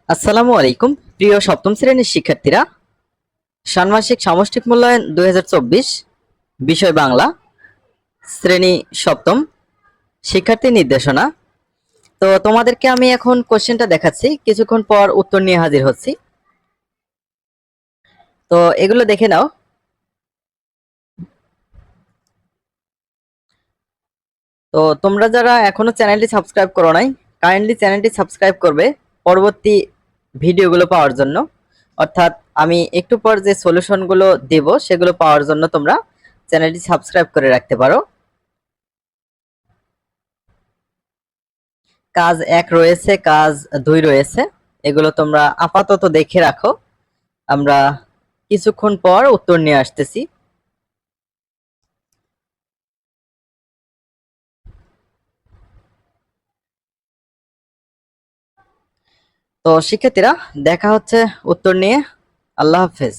আসসালামু আলাইকুম প্রিয় সপ্তম শ্রেণীর শিক্ষার্থীরা। ষান্মাসিক সামষ্টিক মূল্যায়ন 2024, বিষয় বাংলা, শ্রেণী সপ্তম, শিক্ষার্থী নির্দেশনা। তো তোমাদেরকে আমি এখন কোশ্চেনটা দেখাচ্ছি, কিছুক্ষণ পর উত্তর নিয়ে হাজির হচ্ছি। তো এগুলো দেখে নাও। তো তোমরা যারা এখনো চ্যানেলটি সাবস্ক্রাইব করো নাই, কাইন্ডলি চ্যানেলটি সাবস্ক্রাইব করবে পরবর্তী ভিডিওগুলো পাওয়ার জন্য। অর্থাৎ আমি একটু পর যে সলিউশনগুলো দেব সেগুলো পাওয়ার জন্য তোমরা চ্যানেলটি সাবস্ক্রাইব করে রাখতে পারো। কাজ 1 রয়েছে, কাজ 2 রয়েছে, এগুলো তোমরা আপাতত দেখে রাখো। আমরা কিছুক্ষণ পর উত্তর নিয়ে আসতেছি। তো শিক্ষার্থীরা, দেখা হচ্ছে উত্তর নিয়ে। আল্লাহ হাফেজ।